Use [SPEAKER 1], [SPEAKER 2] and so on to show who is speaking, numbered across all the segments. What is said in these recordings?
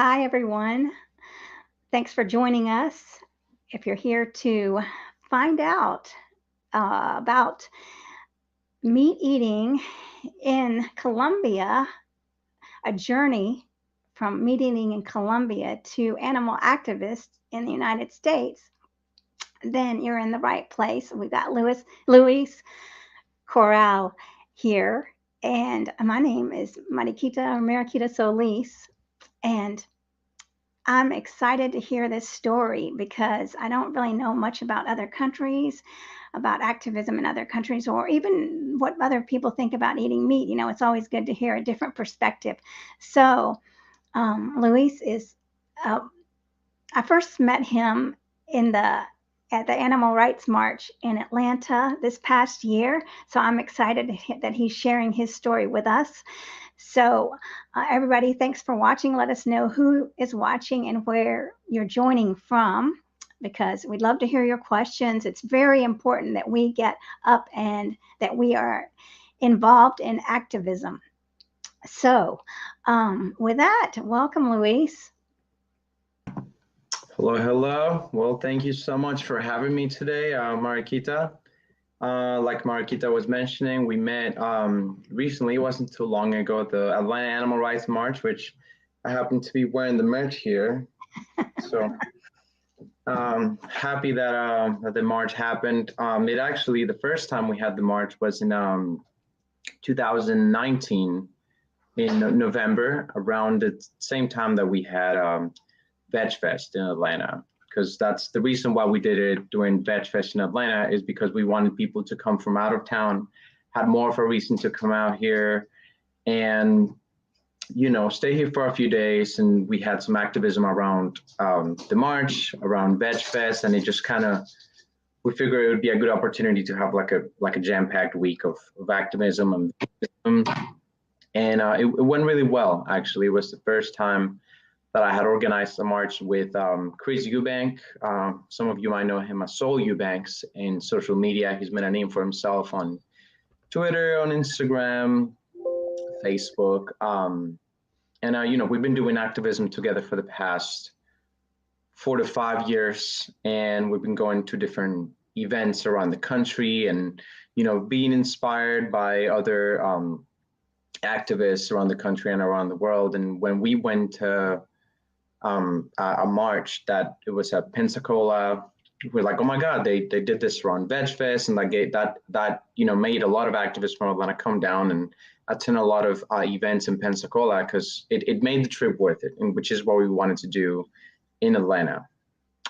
[SPEAKER 1] Hi, everyone. Thanks for joining us. If you're here to find out about meat eating in Colombia, a journey from meat eating in Colombia to animal activists in the United States, then you're in the right place. We've got Luis Correal here, and my name is Mariquita Solis, and I'm excited to hear this story because I don't really know much about other countries, about activism in other countries, or even what other people think about eating meat. It's always good to hear a different perspective. So, Luis is, uh, I first met him in the at the Animal Rights March in Atlanta this past year. So I'm excited that he's sharing his story with us. So, everybody, thanks for watching. Let us know who is watching and where you're joining from because we'd love to hear your questions. It's very important that we get up and that we are involved in activism. So, with that, welcome, Luis.
[SPEAKER 2] Hello, hello. Well, thank you so much for having me today, Mariquita. Like Mariquita was mentioning, we met recently, it wasn't too long ago, at the Atlanta Animal Rights March, which I happen to be wearing the merch here. So happy that the march happened. The first time we had the march was in 2019 in November, around the same time that we had Veg Fest in Atlanta, because that's the reason why we did it during Veg Fest in Atlanta, is because we wanted people to come from out of town, had more of a reason to come out here and, stay here for a few days. And we had some activism around the march, around Veg Fest, and it just kind of, we figured it would be a good opportunity to have like a jam-packed week of activism and it went really well. Actually, it was the first time that I had organized a march with Chris Eubank. Some of you might know him as Soul Eubanks in social media. He's made a name for himself on Twitter, on Instagram, Facebook. We've been doing activism together for the past 4 to 5 years, and we've been going to different events around the country and, being inspired by other activists around the country and around the world. And when we went to a march that it was at Pensacola, we're like, oh my God, they did this around Veg Fest, and that made a lot of activists from Atlanta come down and attend a lot of events in Pensacola, because it made the trip worth it, and which is what we wanted to do in Atlanta.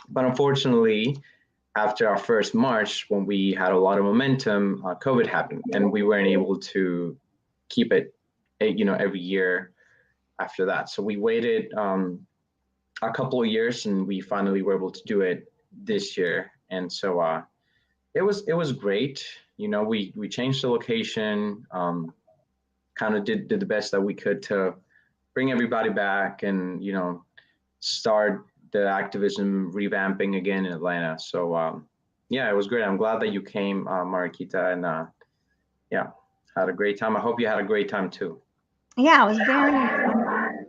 [SPEAKER 2] But unfortunately, after our first march, when we had a lot of momentum, COVID happened, and we weren't able to keep it, every year after that. So we waited a couple of years, and we finally were able to do it this year. And so it was great. We changed the location, kind of did the best that we could to bring everybody back and start the activism revamping again in Atlanta. So yeah, it was great. I'm glad that you came, Mariquita, and yeah, had a great time. I hope you had a great time too.
[SPEAKER 1] Yeah, it was very informative.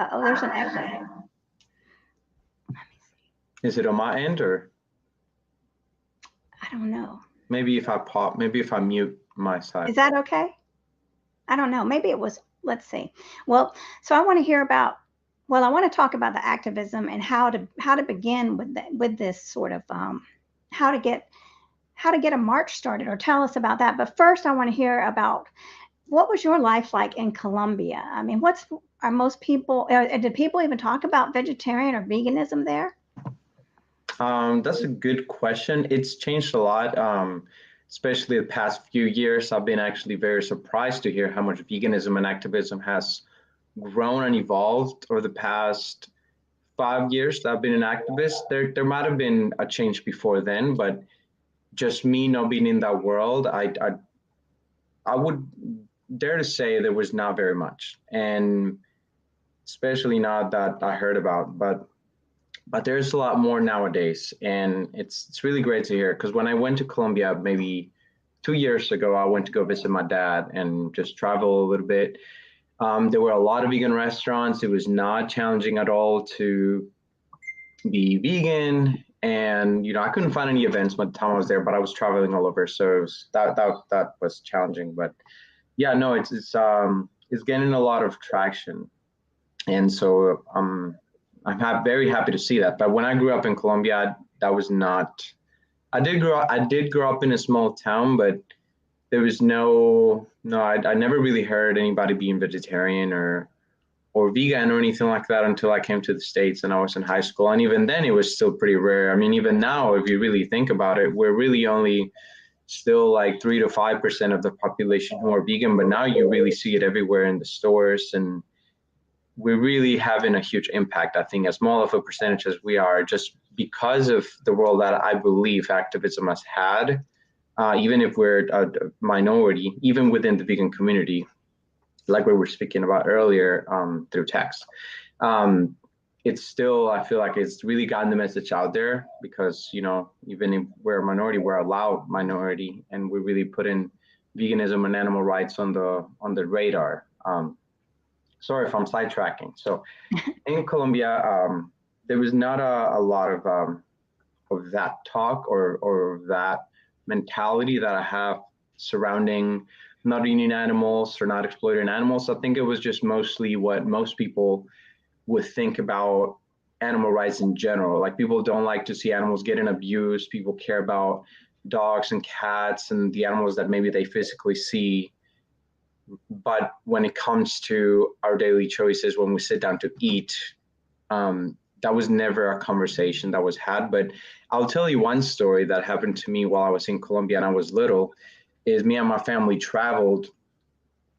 [SPEAKER 1] Oh, there's an echo.
[SPEAKER 2] Is it on my end, or
[SPEAKER 1] I don't know.
[SPEAKER 2] maybe if I mute my side?
[SPEAKER 1] Is that okay? I don't know. Maybe it was. Let's see. Well, so I want to hear about. Well, I want to talk about the activism and how to begin with this sort of how to get a march started, or tell us about that. But first, I want to hear about what was your life like in Colombia. I mean, are most people? Did people even talk about vegetarian or veganism there?
[SPEAKER 2] That's a good question. It's changed a lot, especially the past few years. I've been actually very surprised to hear how much veganism and activism has grown and evolved over the past 5 years that I've been an activist. There might have been a change before then, but just me not being in that world, I would dare to say there was not very much, and especially not that I heard about, but there's a lot more nowadays, and it's really great to hear. Because when I went to Colombia maybe 2 years ago, I went to go visit my dad and just travel a little bit. There were a lot of vegan restaurants. It was not challenging at all to be vegan. And I couldn't find any events by the time I was there, but I was traveling all over, so that was challenging. But yeah, no, it's getting a lot of traction, and so very happy to see that. But when I grew up in Colombia, that was not. I did grow up in a small town, but there was no. I never really heard anybody being vegetarian or vegan or anything like that until I came to the States and I was in high school. And even then, it was still pretty rare. I mean, even now, if you really think about it, we're really only still like 3 to 5% of the population who are vegan, but now you really see it everywhere in the stores. And we're really having a huge impact, I think, as small of a percentage as we are, just because of the role that I believe activism has had, even if we're a minority, even within the vegan community, like we were speaking about earlier, through text. Um, it's still, I feel like it's really gotten the message out there because, even if we're a minority, we're a loud minority, and we really put in veganism and animal rights on the radar. Sorry if I'm sidetracking. So in Colombia, there was not a lot of that talk or that mentality that I have surrounding not eating animals or not exploiting animals. I think it was just mostly what most people would think about animal rights in general. Like, people don't like to see animals getting abused. People care about dogs and cats and the animals that maybe they physically see. But when it comes to our daily choices, when we sit down to eat, that was never a conversation that was had. But I'll tell you one story that happened to me while I was in Colombia and I was little. Is me and my family traveled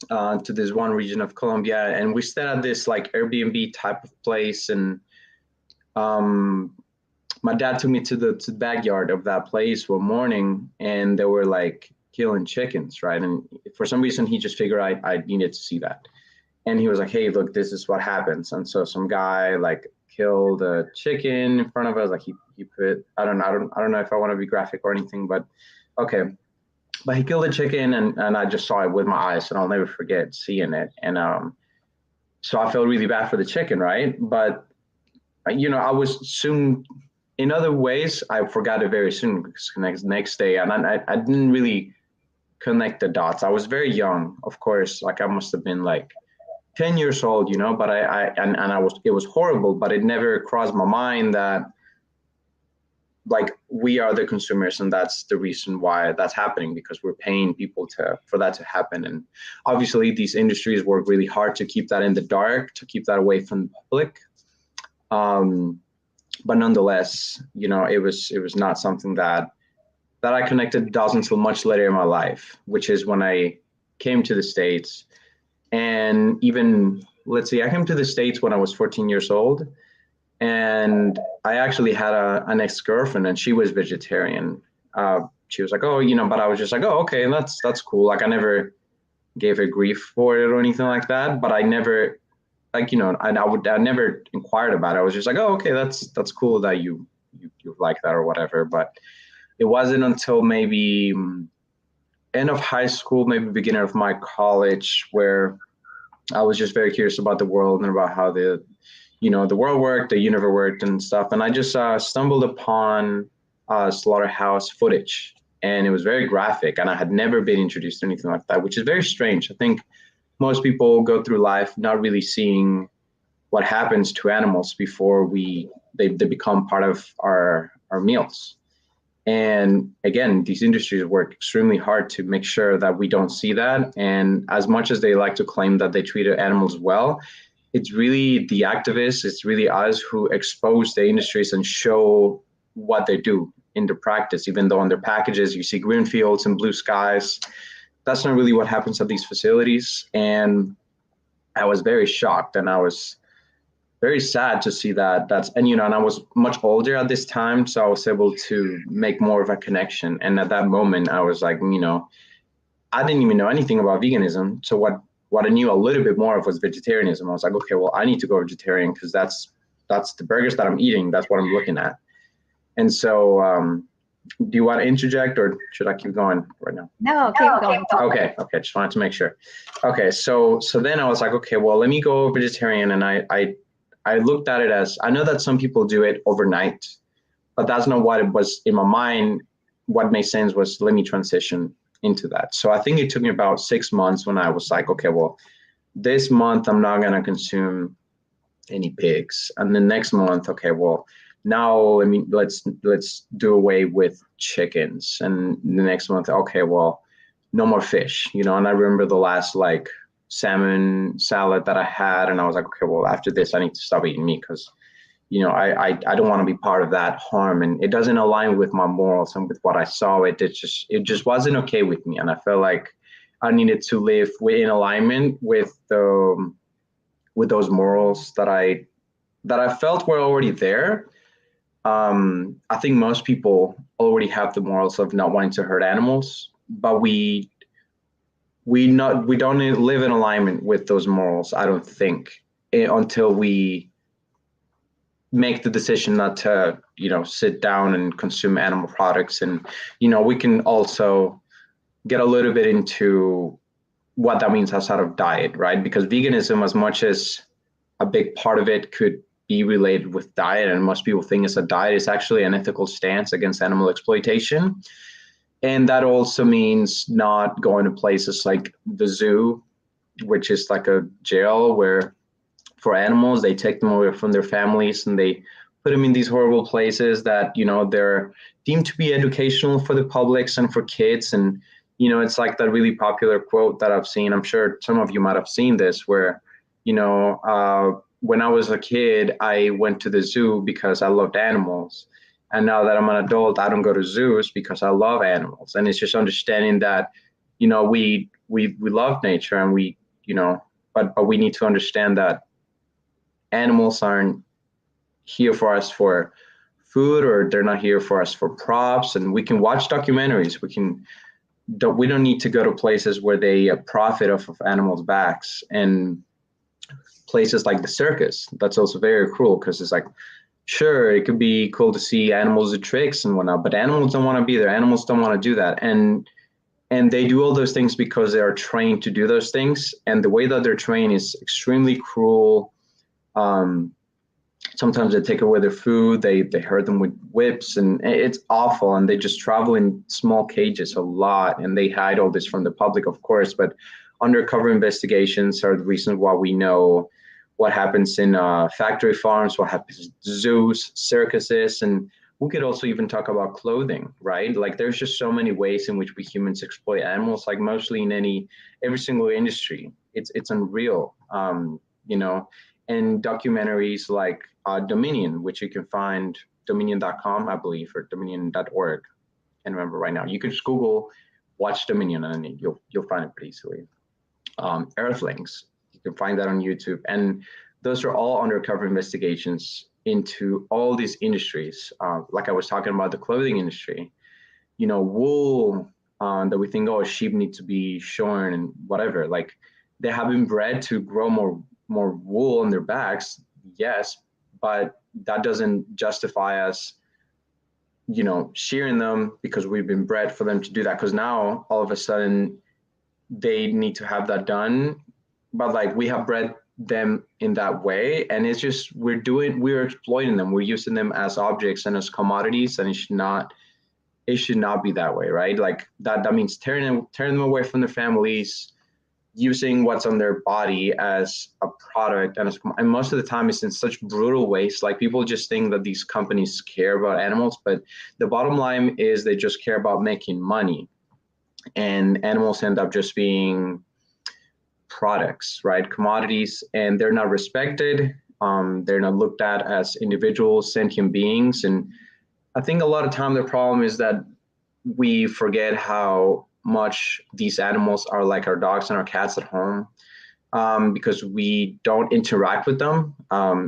[SPEAKER 2] to this one region of Colombia, and we stayed at this like Airbnb type of place. And um, my dad took me to the backyard of that place one morning, and they were like killing chickens, right? And for some reason, he just figured I needed to see that. And he was like, "Hey, look, this is what happens." And so some guy like killed a chicken in front of us. Like he put, I don't know if I want to be graphic or anything, but okay. But he killed a chicken, and I just saw it with my eyes, and I'll never forget seeing it. And so I felt really bad for the chicken, right? But I was soon. In other ways, I forgot it very soon because next day, and I didn't really connect the dots. I was very young, of course. Like, I must have been like 10 years old, but and I was, it was horrible, but it never crossed my mind that, like, we are the consumers, and that's the reason why that's happening, because we're paying people for that to happen. And obviously these industries work really hard to keep that in the dark, to keep that away from the public. But nonetheless, it was not something that I connected dots until much later in my life, which is when I came to the States. And even, let's see, I came to the States when I was 14 years old. And I actually had an ex-girlfriend, and she was vegetarian. She was like, "Oh, but I was just like, oh, okay, that's cool." Like, I never gave her grief for it or anything like that. But I never, like, I never inquired about it. I was just like, "Oh, okay, that's cool that you like that or whatever." But it wasn't until maybe end of high school, maybe beginning of my college, where I was just very curious about the world and about how the world worked, the universe worked and stuff. And I just stumbled upon slaughterhouse footage, and it was very graphic, and I had never been introduced to anything like that, which is very strange. I think most people go through life not really seeing what happens to animals before they become part of our meals. And again, these industries work extremely hard to make sure that we don't see that. And as much as they like to claim that they treated animals well, it's really the activists, it's really us who expose the industries and show what they do in the practice. Even though on their packages you see green fields and blue skies, that's not really what happens at these facilities. And I was very shocked, and I was very sad to see that. And I was much older at this time, so I was able to make more of a connection. And at that moment, I was like, I didn't even know anything about veganism. So what I knew a little bit more of was vegetarianism. I was like, okay, well, I need to go vegetarian, because that's the burgers that I'm eating. That's what I'm looking at. And so Do you want to interject or should I keep going right now?
[SPEAKER 1] No, keep going.
[SPEAKER 2] Okay. Just wanted to make sure. Okay, so then I was like, okay, well, let me go vegetarian, and I looked at it as, I know that some people do it overnight, but that's not what it was in my mind. What made sense was, let me transition into that. So I think it took me about 6 months when I was like, okay, well, this month I'm not gonna consume any pigs, and the next month, okay, well, now I mean, let's do away with chickens, and the next month, okay, well, no more fish, you know. And I remember the last like salmon salad that I had, and I was like, okay, well, after this, I need to stop eating meat because, you know, I don't want to be part of that harm, and it doesn't align with my morals and with what I saw. It just wasn't okay with me, and I felt like I needed to live in alignment with those morals that I felt were already there. I think most people already have the morals of not wanting to hurt animals, but we don't live in alignment with those morals, I don't think, until we make the decision not to, you know, sit down and consume animal products. And, you know, we can also get a little bit into what that means outside of diet, right? Because veganism, as much as a big part of it could be related with diet, and most people think it's a diet, is actually an ethical stance against animal exploitation. And that also means not going to places like the zoo, which is like a jail where for animals, they take them away from their families and they put them in these horrible places that, you know, they're deemed to be educational for the publics and for kids. And, you know, it's like that really popular quote that I've seen. I'm sure some of you might have seen this, where, you know, when I was a kid, I went to the zoo because I loved animals. And now that I'm an adult, I don't go to zoos because I love animals. And it's just understanding that, you know, we love nature, and we, you know, but we need to understand that animals aren't here for us for food, or they're not here for us for props. And we can watch documentaries. We don't need to go to places where they profit off of animals' backs, and places like the circus. That's also very cruel, because it's like, sure, it could be cool to see animals do tricks and whatnot, but animals don't want to be there. Animals don't want to do that. And they do all those things because they are trained to do those things. And the way that they're trained is extremely cruel. Um, Sometimes they take away their food, they hurt them with whips, and it's awful. And they just travel in small cages a lot, and they hide all this from the public, of course. But undercover investigations are the reason why we know what happens in factory farms, what happens in zoos, circuses. And we could also even talk about clothing, right? Like, there's just so many ways in which we humans exploit animals, like mostly in every single industry. It's unreal, you know. And documentaries like Dominion, which you can find dominion.com, I believe, or dominion.org. I can't remember right now. You can just Google "Watch Dominion" and you'll find it pretty easily. Earthlings, you can find that on YouTube, and those are all undercover investigations into all these industries. Like I was talking about the clothing industry, you know, wool, that we think, oh, sheep need to be shorn and whatever. Like, they have been bred to grow more wool on their backs, yes, but that doesn't justify us, you know, shearing them because we've been bred for them to do that. Because now all of a sudden they need to have that done, but like, we have bred them in that way, and it's just, we're exploiting them, we're using them as objects and as commodities, and it should not be that way, right? Like, that means tearing them away from their families, using what's on their body as a product, and most of the time it's in such brutal ways. Like, people just think that these companies care about animals, but the bottom line is they just care about making money, and animals end up just being products, right? Commodities, and they're not respected. They're not looked at as individuals, sentient beings. And I think a lot of time the problem is that we forget how much these animals are like our dogs and our cats at home, because we don't interact with them.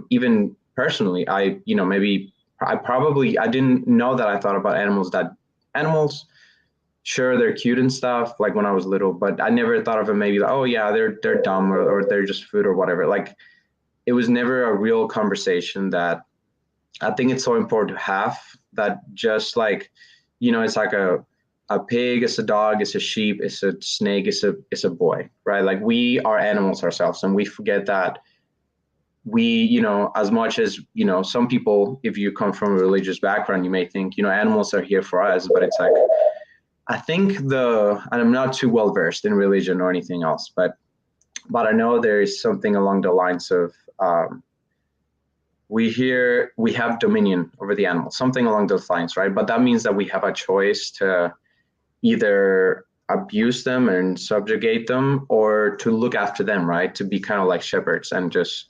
[SPEAKER 2] Even personally, I didn't know that I thought about animals, sure, they're cute and stuff, like when I was little, but I never thought of it maybe like, oh yeah, they're dumb, or they're just food or whatever. Like, it was never a real conversation that I think it's so important to have, that just like, it's like a pig, it's a dog, it's a sheep, it's a snake, it's a boy, right? Like we are animals ourselves, and we forget that as much as, some people, if you come from a religious background, you may think, animals are here for us, but it's like, I think and I'm not too well versed in religion or anything else, but I know there is something along the lines of, we have dominion over the animals, something along those lines, right? But that means that we have a choice to either abuse them and subjugate them, or to look after them, right? To be kind of like shepherds and just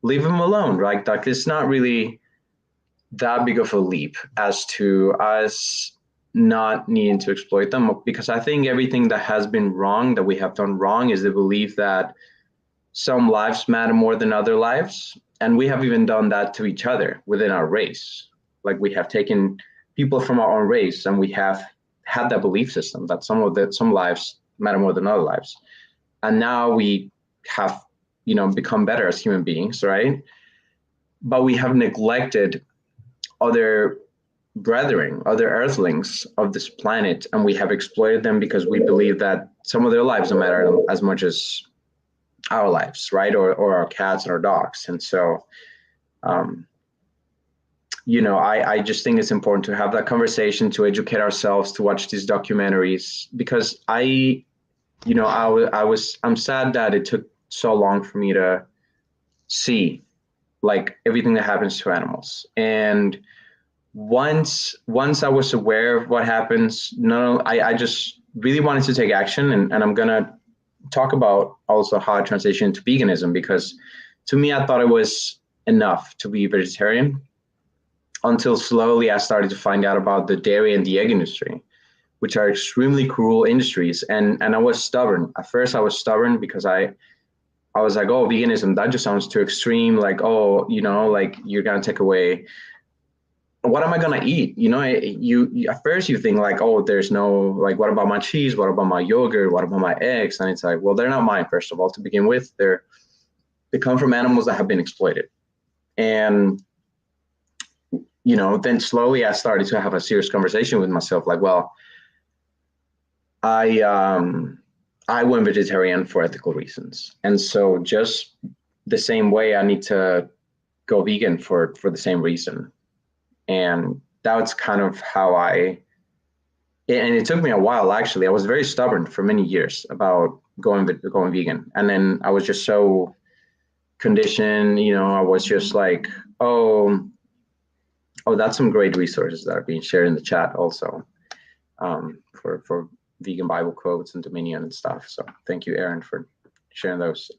[SPEAKER 2] leave them alone, right? Like it's not really that big of a leap as to us not needing to exploit them, because I think everything that has been wrong, that we have done wrong, is the belief that some lives matter more than other lives. And we have even done that to each other within our race. Like we have taken people from our own race, and we have had that belief system that some lives matter more than other lives. And now we have, become better as human beings, right? But we have neglected other brethren, other earthlings of this planet, and we have exploited them because we believe that some of their lives don't matter as much as our lives, right? Or our cats and our dogs. And so, I just think it's important to have that conversation, to educate ourselves, to watch these documentaries, because I'm sad that it took so long for me to see like everything that happens to animals. And once I was aware of what happens, no, I just really wanted to take action, and I'm gonna talk about also how I transitioned to veganism, because to me, I thought it was enough to be vegetarian, until slowly I started to find out about the dairy and the egg industry, which are extremely cruel industries. And I was stubborn. At first I was stubborn because I was like, oh, veganism, that just sounds too extreme. Like, oh, like you're gonna take away, what am I gonna eat? You at first you think like, oh, there's no, like, what about my cheese? What about my yogurt? What about my eggs? And it's like, well, they're not mine, first of all, to begin with. They come from animals that have been exploited. And then slowly I started to have a serious conversation with myself, like, well, I went vegetarian for ethical reasons. And so just the same way, I need to go vegan for the same reason. And that's kind of how and it took me a while, actually. I was very stubborn for many years about going vegan. And then I was just so conditioned, I was just like, oh, that's some great resources that are being shared in the chat also, for vegan Bible quotes and Dominion and stuff. So thank you, Aaron, for sharing those.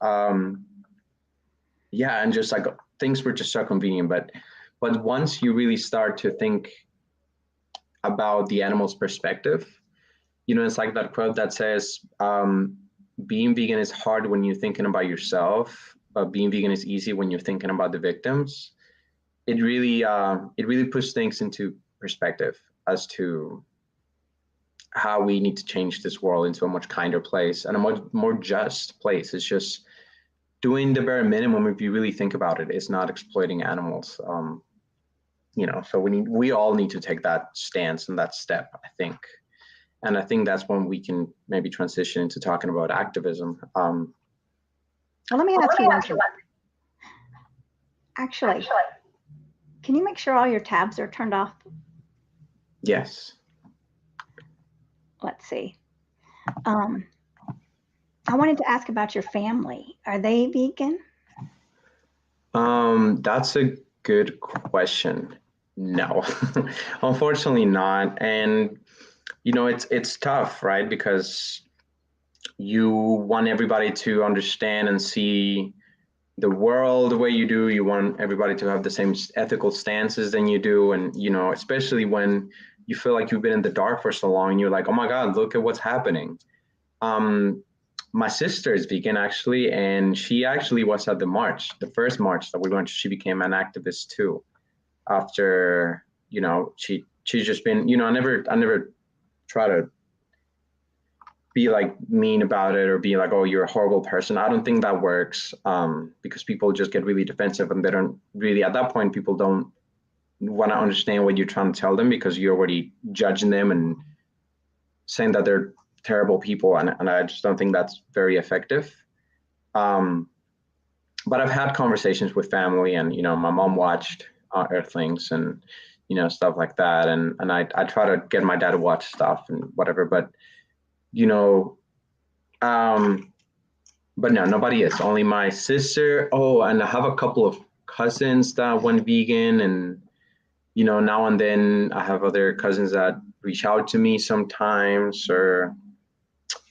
[SPEAKER 2] Yeah, and just like things were just so convenient, but once you really start to think about the animal's perspective, it's like that quote that says, being vegan is hard when you're thinking about yourself, but being vegan is easy when you're thinking about the victims. It really puts things into perspective as to how we need to change this world into a much kinder place and a much more just place. It's just doing the bare minimum. If you really think about it, it's not exploiting animals. So we all need to take that stance and that step, I think. And I think that's when we can maybe transition into talking about activism.
[SPEAKER 1] Well, let me ask you one thing. Actually, can you make sure all your tabs are turned off?
[SPEAKER 2] Yes.
[SPEAKER 1] Let's see. I wanted to ask about your family. Are they vegan?
[SPEAKER 2] That's a good question. No, unfortunately not. And it's tough, right? Because you want everybody to understand and see the world the way you do. You want everybody to have the same ethical stances than you do. And, especially when you feel like you've been in the dark for so long and you're like, oh my God, look at what's happening. My sister is vegan, actually, and she actually was at the first march that we went to. She became an activist too, after, she's just been, I never try to be like mean about it or be like, oh, you're a horrible person. I don't think that works, because people just get really defensive, and they don't really, at that point, people don't want to understand what you're trying to tell them, because you're already judging them and saying that they're terrible people, and I just don't think that's very effective. Um, but I've had conversations with family, and my mom watched Earthlings and stuff like that, and I try to get my dad to watch stuff and whatever, but you know, um, but no, nobody is. Only my sister. Oh, and I have a couple of cousins that went vegan, and now and then I have other cousins that reach out to me sometimes,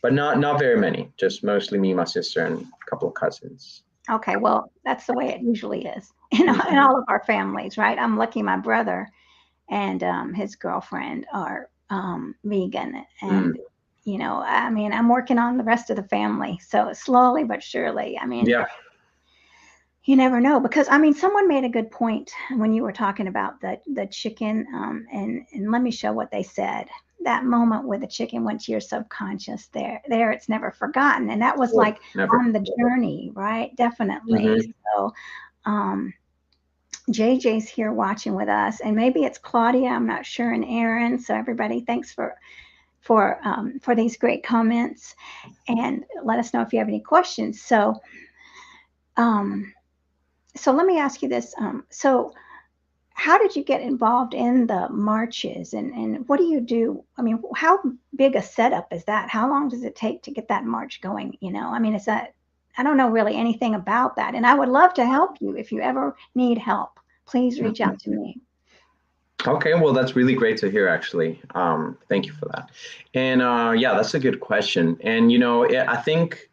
[SPEAKER 2] but not very many. Just mostly me, my sister, and a couple of cousins.
[SPEAKER 1] Okay, well, that's the way it usually is in
[SPEAKER 2] Mm-hmm.
[SPEAKER 1] all of our families, right? I'm lucky my brother and his girlfriend are vegan. And,
[SPEAKER 2] Mm.
[SPEAKER 1] I mean, I'm working on the rest of the family. So slowly but surely, I mean,
[SPEAKER 2] Yeah.
[SPEAKER 1] you never know, because I mean, someone made a good point when you were talking about the chicken, and let me show what they said. That moment where the chicken went to your subconscious, there, it's never forgotten, and that was
[SPEAKER 2] Oh,
[SPEAKER 1] like
[SPEAKER 2] never.
[SPEAKER 1] on the journey, right? Definitely.
[SPEAKER 2] Mm-hmm.
[SPEAKER 1] So, um, JJ's here watching with us, and maybe it's Claudia. I'm not sure, and Aaron. So everybody, thanks for these great comments, and let us know if you have any questions. Um, so let me ask you this. So how did you get involved in the marches, and what do you do? I mean, how big a setup is that? How long does it take to get that march going? I mean, is that, I don't know really anything about that. And I would love to help you. If you ever need help, please reach
[SPEAKER 2] Mm-hmm.
[SPEAKER 1] out to me.
[SPEAKER 2] Okay, well, that's really great to hear, actually. Thank you for that. And yeah, that's a good question. And I think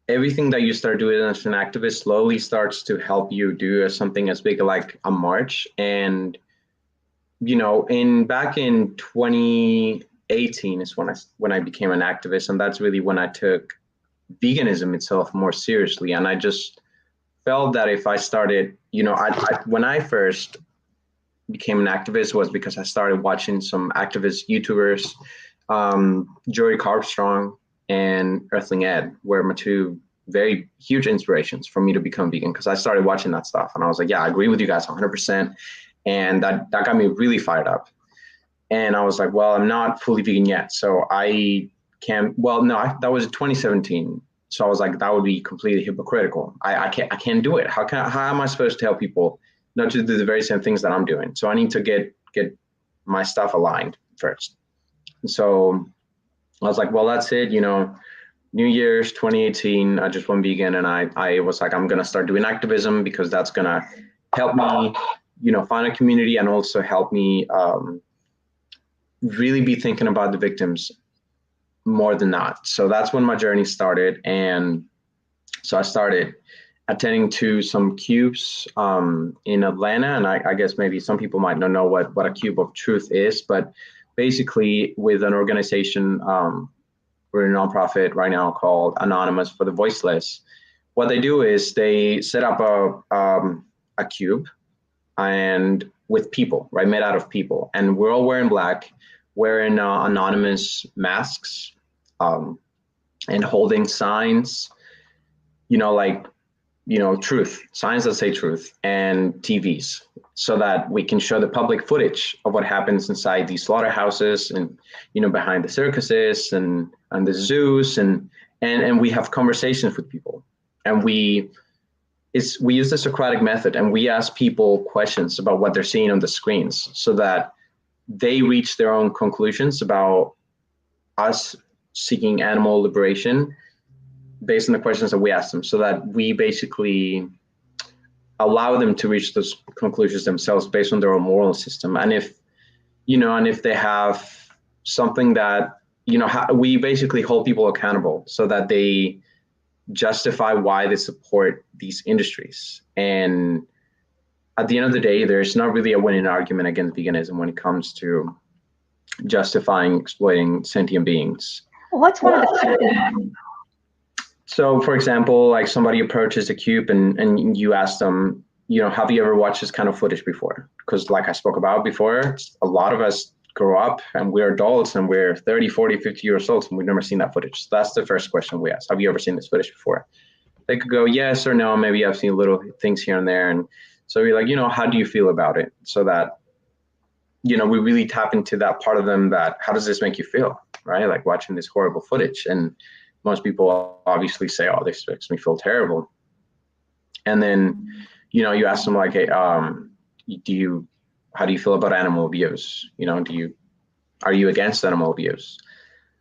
[SPEAKER 2] everything that you start doing as an activist slowly starts to help you do something as big like a march. And in back in 2018 is when I became an activist, and that's really when I took veganism itself more seriously. And I just felt that if I started, when I first became an activist was because I started watching some activist YouTubers, Joey Carbstrong and Earthling Ed were my two very huge inspirations for me to become vegan, because I started watching that stuff and I was like, yeah, I agree with you guys 100%. And that got me really fired up. And I was like, well, I'm not fully vegan yet. So I can't, well, no, that was 2017. So I was like, that would be completely hypocritical. I can't do it. How am I supposed to help people not to do the very same things that I'm doing? So I need to get my stuff aligned first. So I was like, well, that's it. New Year's 2018, I just went vegan, and I was like, I'm gonna start doing activism, because that's gonna help me, find a community, and also help me really be thinking about the victims more than not. So that's when my journey started. And so I started attending to some cubes in Atlanta. And I guess maybe some people might not know what a cube of truth is, but basically with an organization, we're a nonprofit right now called Anonymous for the Voiceless. What they do is they set up a cube and with people, right, made out of people. And we're all wearing black, wearing anonymous masks, um, and holding signs, like, truth, signs that say truth, and TVs, so that we can show the public footage of what happens inside these slaughterhouses and, behind the circuses and the zoos. And we have conversations with people. And we use the Socratic method, and we ask people questions about what they're seeing on the screens, so that they reach their own conclusions about us seeking animal liberation based on the questions that we ask them, so that we basically allow them to reach those conclusions themselves based on their own moral system. And if they have something that, we basically hold people accountable so that they justify why they support these industries. And at the end of the day, there's not really a winning argument against veganism when it comes to justifying exploiting sentient beings.
[SPEAKER 1] Well, what's one of the questions?
[SPEAKER 2] So, for example, like somebody approaches a cube, and you ask them, have you ever watched this kind of footage before? Because like I spoke about before, a lot of us grow up and we're adults and we're 30, 40, 50 years old, and we've never seen that footage. So that's the first question we ask. Have you ever seen this footage before? They could go yes or no. Maybe I've seen little things here and there. And So we're like, how do you feel about it? So that, we really tap into that part of them that, how does this make you feel, right? Like watching this horrible footage. And most people obviously say, oh, this makes me feel terrible. And then, you ask them like, hey, how do you feel about animal abuse? Are you against animal abuse?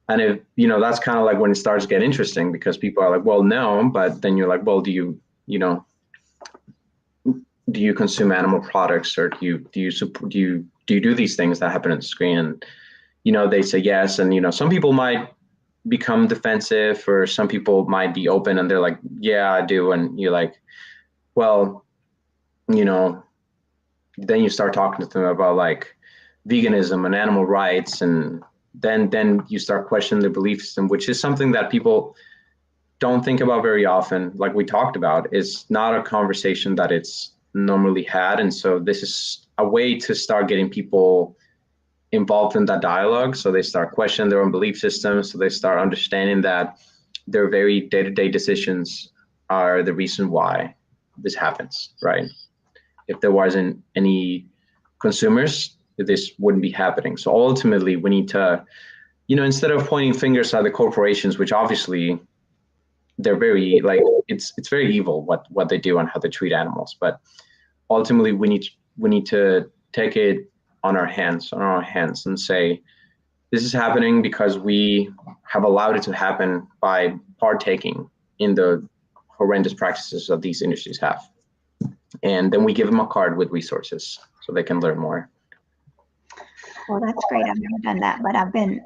[SPEAKER 2] And if, that's kind of like when it starts to get interesting, because people are like, well, no, but then you're like, well, do you consume animal products, or do you do these things that happen on the screen? And, they say yes. And, some people might become defensive, or some people might be open and they're like, yeah, I do. And you're like, well, then you start talking to them about like veganism and animal rights, and then you start questioning the belief system, which is something that people don't think about very often. Like we talked about, it's not a conversation that it's normally had. And so this is a way to start getting people involved in that dialogue. So they start questioning their own belief systems. So they start understanding that their very day-to-day decisions are the reason why this happens, right? If there wasn't any consumers, this wouldn't be happening. So ultimately, we need to, instead of pointing fingers at the corporations, which obviously they're very like it's very evil what they do and how they treat animals, but ultimately we need to take it on our hands and say, this is happening because we have allowed it to happen by partaking in the horrendous practices that these industries have. And then we give them a card with resources so they can learn more.
[SPEAKER 1] Well, that's great. I've never done that, but I've been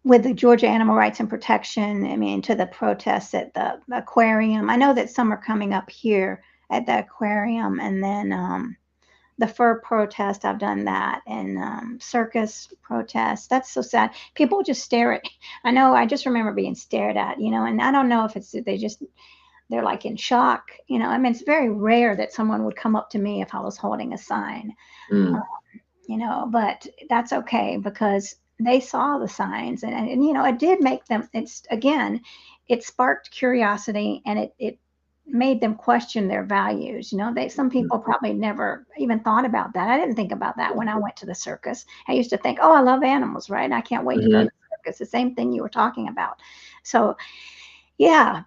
[SPEAKER 1] with the Georgia Animal Rights and Protection, to the protests at the aquarium. I know that some are coming up here at the aquarium, and then the fur protest, I've done that, and circus protest. That's so sad. People just stare at, I just remember being stared at, and I don't know if they're like in shock, it's very rare that someone would come up to me if I was holding a sign, but that's okay, because they saw the signs, and it did make them, it sparked curiosity, and it made them question their values. Some people probably never even thought about that. I didn't think about that when I went to the circus. I used to think, oh, I love animals, right? I can't wait to go to the circus. The same thing you were talking about. So yeah,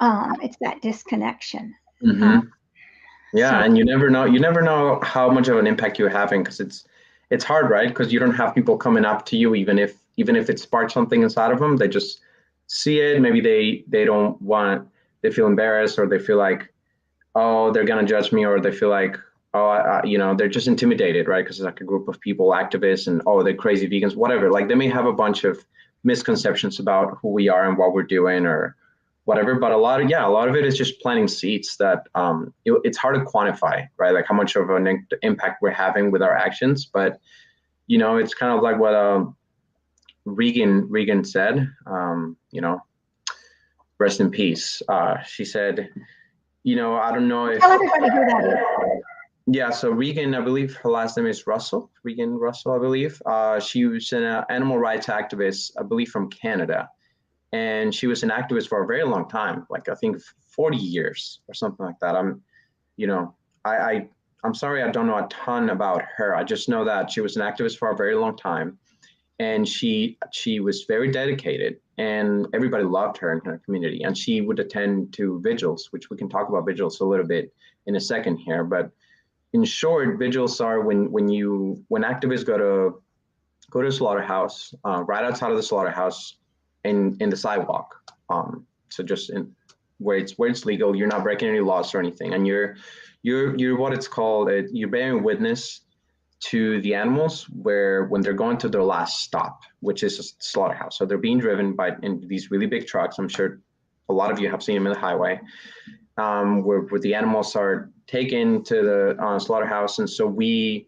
[SPEAKER 1] it's that disconnection.
[SPEAKER 2] Yeah,
[SPEAKER 1] So
[SPEAKER 2] and you never know how much of an impact you're having, because it's hard, right? Because you don't have people coming up to you, even if it sparks something inside of them. They just see it. Maybe they don't want, they feel embarrassed, or they feel like, oh, they're gonna judge me, or they feel like, oh, they're just intimidated, right? Because it's like a group of people, activists, and oh, they're crazy vegans, whatever. Like they may have a bunch of misconceptions about who we are and what we're doing, or whatever. But a lot of it is just planting seeds that it's hard to quantify, right? Like how much of an impact we're having with our actions. But it's kind of like what Regan said. Rest in peace. She said, I don't know if.
[SPEAKER 1] tell everybody who that is.
[SPEAKER 2] Yeah, so Regan, I believe her last name is Russell. Regan Russell, I believe. She was an animal rights activist, I believe, from Canada. And she was an activist for a very long time, like I think 40 years or something like that. I'm sorry, I don't know a ton about her. I just know that she was an activist for a very long time, and she was very dedicated, and everybody loved her in her community. And she would attend to vigils, which we can talk about vigils a little bit in a second here. But in short, vigils are when activists go to a slaughterhouse, right outside of the slaughterhouse, in the sidewalk. So just where it's legal, you're not breaking any laws or anything, and you're what it's called, you're bearing witness to the animals when they're going to their last stop, which is a slaughterhouse. So they're being driven in these really big trucks. I'm sure a lot of you have seen them in the highway, where the animals are taken to the slaughterhouse. And so we're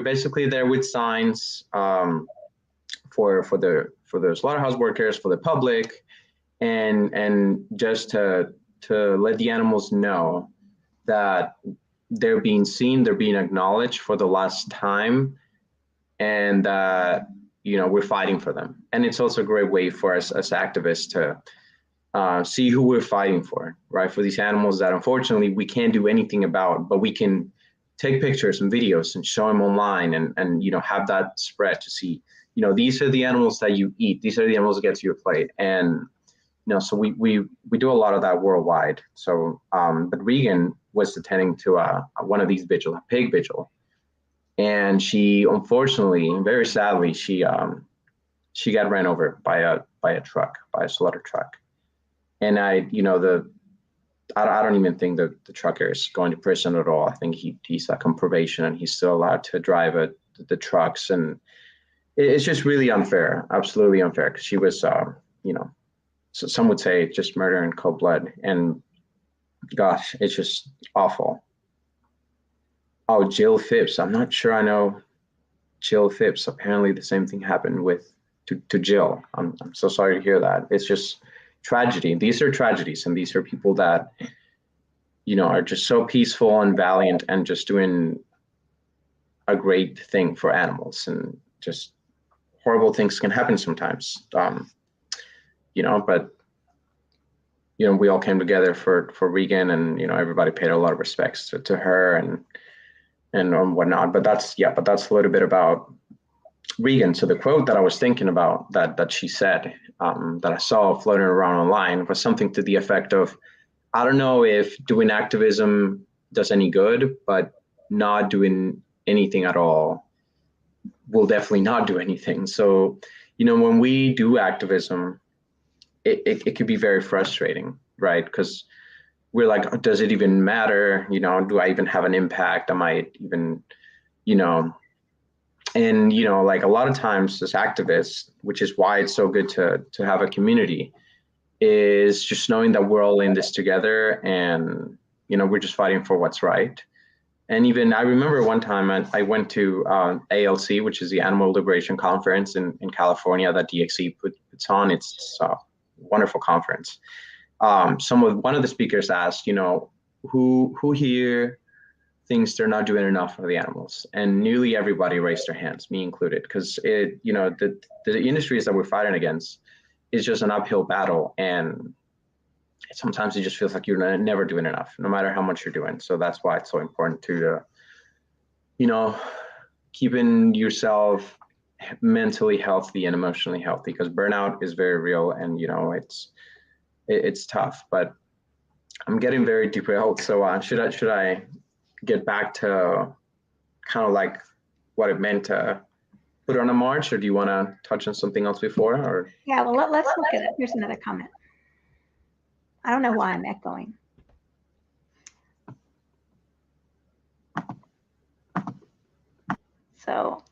[SPEAKER 2] basically there with signs for the slaughterhouse workers, for the public, and just to let the animals know that they're being seen, they're being acknowledged for the last time, and we're fighting for them. And it's also a great way for us as activists to see who we're fighting for, right? For these animals that unfortunately we can't do anything about, but we can take pictures and videos and show them online, and have that spread to see, these are the animals that you eat. These are the animals that get to your plate. And so we do a lot of that worldwide. So, but Regan was attending to one of these vigil, a pig vigil, and she unfortunately, very sadly, she got ran over by a truck, by a slaughter truck. And I don't even think the trucker is going to prison at all. I think he's like on probation, and he's still allowed to drive the trucks. And it's just really unfair, absolutely unfair, because she was, so some would say just murder in cold blood. And gosh, it's just awful. Oh, Jill Phipps. I'm not sure I know Jill Phipps. Apparently the same thing happened to Jill. I'm so sorry to hear that. It's just tragedy. These are tragedies, and these are people that, are just so peaceful and valiant and just doing a great thing for animals. And just horrible things can happen sometimes. But we all came together for Regan, and everybody paid a lot of respects to her and whatnot. But that's a little bit about Regan. So the quote that I was thinking about that she said, that I saw floating around online, was something to the effect of, I don't know if doing activism does any good, but not doing anything at all will definitely not do anything. So, when we do activism, it could be very frustrating, right? Because we're like, oh, does it even matter? Do I even have an impact? Am I even, and like a lot of times as activists, which is why it's so good to have a community, is just knowing that we're all in this together, and we're just fighting for what's right. And even I remember one time I went to ALC, which is the Animal Liberation Conference in California that DXE puts on. It's a wonderful conference. One of the speakers asked, who here thinks they're not doing enough for the animals? And nearly everybody raised their hands, me included, because the industries that we're fighting against is just an uphill battle, and sometimes it just feels like you're never doing enough, no matter how much you're doing. So that's why it's so important to keeping yourself mentally healthy and emotionally healthy, because burnout is very real, and it's tough. But I'm getting very derailed. So should I get back to kind of like what it meant to put on a march, or do you want to touch on something else before? Or
[SPEAKER 1] Yeah, well, let's look at it. Here's another comment. I don't know why I'm echoing. So,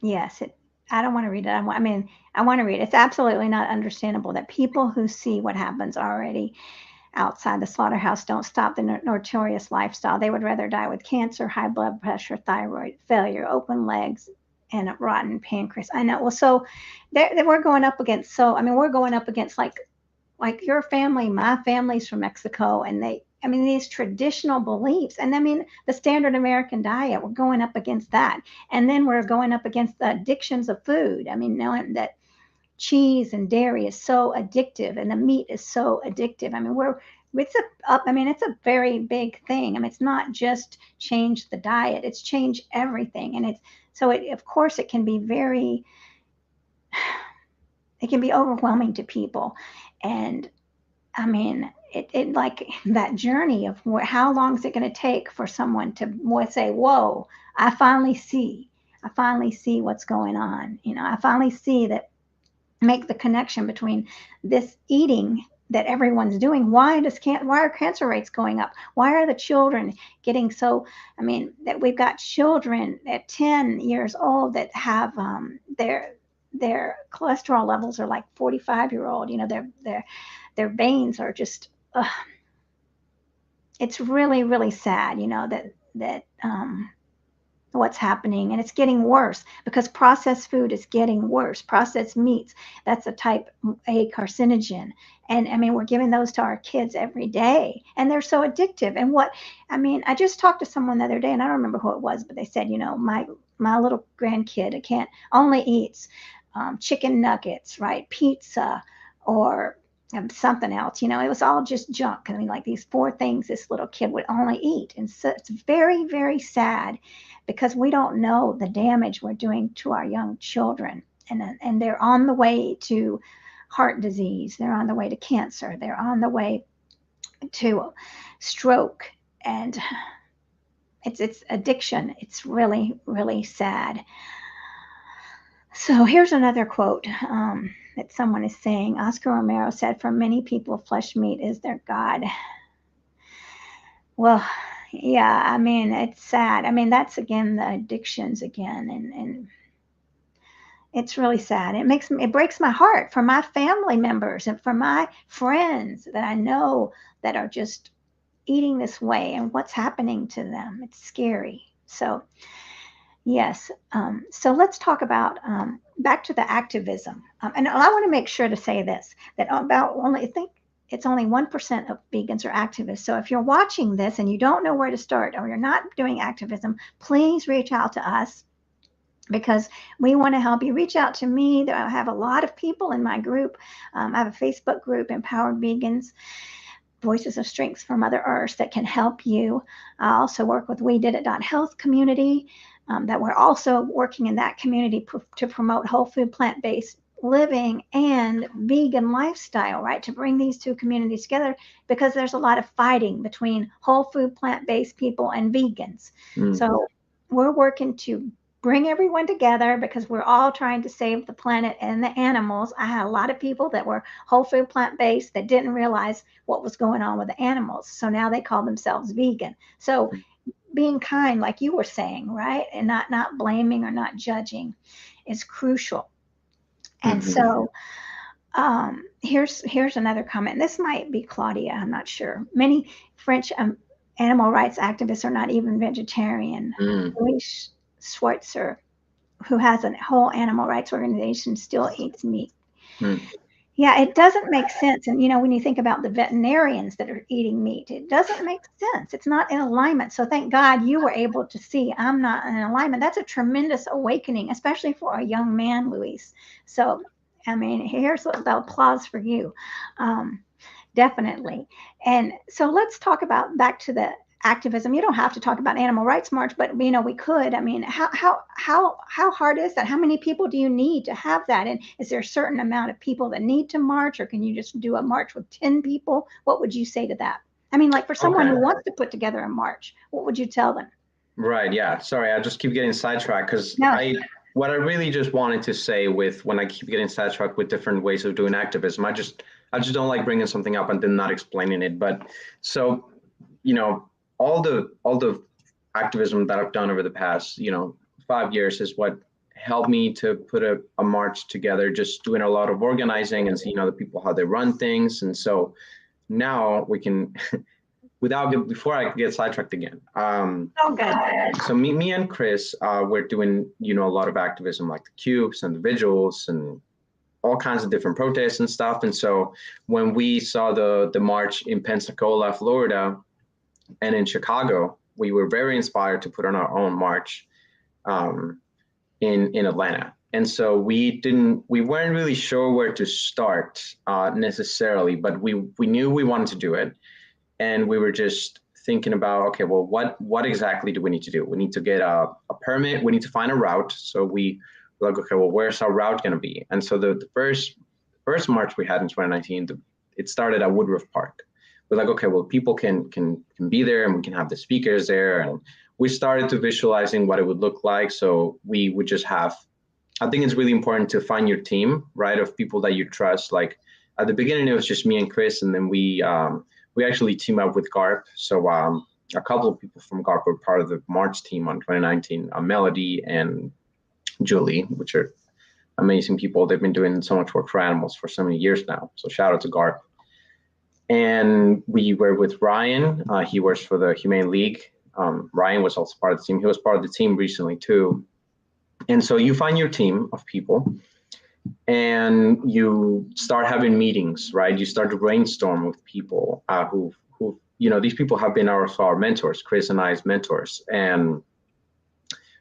[SPEAKER 1] yes, I don't want to read it. I want to read it. It's absolutely not understandable that people who see what happens already outside the slaughterhouse don't stop the notorious lifestyle. They would rather die with cancer, high blood pressure, thyroid failure, open legs, and a rotten pancreas. I know. Well, so we're going up against. We're going up against like your family, my family's from Mexico, and these traditional beliefs. And the standard American diet, we're going up against that. And then we're going up against the addictions of food. Knowing that cheese and dairy is so addictive and the meat is so addictive. It's a very big thing. It's not just change the diet, it's change everything. And of course, it can be overwhelming to people. And it like that journey of how long is it going to take for someone to say, whoa, I finally see what's going on. I finally see that, make the connection between this eating that everyone's doing. Why are cancer rates going up? Why are the children getting so, that we've got children at 10 years old that have their cholesterol levels are like 45-year-old. Their veins are just, it's really, really sad, that what's happening. And it's getting worse because processed food is getting worse. Processed meats, that's a type A carcinogen. And we're giving those to our kids every day, and they're so addictive. And I just talked to someone the other day, and I don't remember who it was, but they said, my little grandkid can't only eats chicken nuggets, right? Pizza, or something else. It was all just junk. I mean, like these 4 things this little kid would only eat. And so it's very, very sad because we don't know the damage we're doing to our young children. And they're on the way to heart disease. They're on the way to cancer. They're on the way to stroke. And it's addiction. It's really, really sad. So here's another quote that someone is saying. Oscar Romero said, "For many people, flesh meat is their God." Well, yeah, I mean, it's sad. I mean, that's again the addictions again, and it's really sad. It breaks my heart for my family members and for my friends that I know that are just eating this way and what's happening to them. It's scary. So yes. So let's talk about back to the activism. And I want to make sure to say this that about only, I think it's only 1% of vegans are activists. So if you're watching this and you don't know where to start or you're not doing activism, please reach out to us because we want to help you. Reach out to me. I have a lot of people in my group. I have a Facebook group, Empowered Vegans. Voices of Strength for Mother Earth, that can help you. I also work with We Did It Health community, that we're also working in that community to promote whole food, plant-based living and vegan lifestyle, right? To bring these 2 communities together because there's a lot of fighting between whole food, plant-based people and vegans. So we're working to bring everyone together because we're all trying to save the planet and the animals. I had a lot of people that were whole food, plant-based that didn't realize what was going on with the animals. So now they call themselves vegan. So being kind, like you were saying, right? And not blaming or not judging is crucial. And so here's another comment. This might be Claudia, I'm not sure. Many French animal rights activists are not even vegetarian. Louis Schweitzer, who has a whole animal rights organization, still eats meat. Yeah, it doesn't make sense. And, when you think about the veterinarians that are eating meat, it doesn't make sense. It's not in alignment. So thank God you were able to see I'm not in alignment. That's a tremendous awakening, especially for a young man, Luis. So, I mean, here's the applause for you. Definitely. And so let's talk about back to the activism. You don't have to talk about animal rights march, but we could. I mean, how hard is that? How many people do you need to have that? And is there a certain amount of people that need to march, or can you just do a march with 10 people? What would you say to that? I mean, like for someone who wants to put together a march, what would you tell them?
[SPEAKER 2] Right. Yeah. Sorry, I just keep getting sidetracked because what I really just wanted to say with when I keep getting sidetracked with different ways of doing activism, I just don't like bringing something up and then not explaining it. But so, all the activism that I've done over the past, 5 years is what helped me to put a march together, just doing a lot of organizing and seeing other people, how they run things. And so now we can, before I get sidetracked again. So me and Chris, we're doing, a lot of activism like the cubes and the vigils and all kinds of different protests and stuff. And so when we saw the march in Pensacola, Florida, and in Chicago, we were very inspired to put on our own march in Atlanta. And so we weren't really sure where to start necessarily, but we knew we wanted to do it. And we were just thinking about, okay, well, what exactly do we need to do? We need to get a permit. We need to find a route. So we were like, okay, well, where's our route going to be? And so the first march we had in 2019, it started at Woodruff Park. We're like, okay, well, people can be there and we can have the speakers there. And we started to visualizing what it would look like. So we would just have, I think it's really important to find your team, right, of people that you trust. Like at the beginning, it was just me and Chris, and then we actually teamed up with GARP. So a couple of people from GARP were part of the March team on 2019, Melody and Julie, which are amazing people. They've been doing so much work for animals for so many years now. So shout out to GARP. And we were with Ryan. He works for the Humane League. Ryan was also part of the team. He was part of the team recently too. And so you find your team of people and you start having meetings, right? You start to brainstorm with people who these people have been our mentors, Chris and I's mentors, and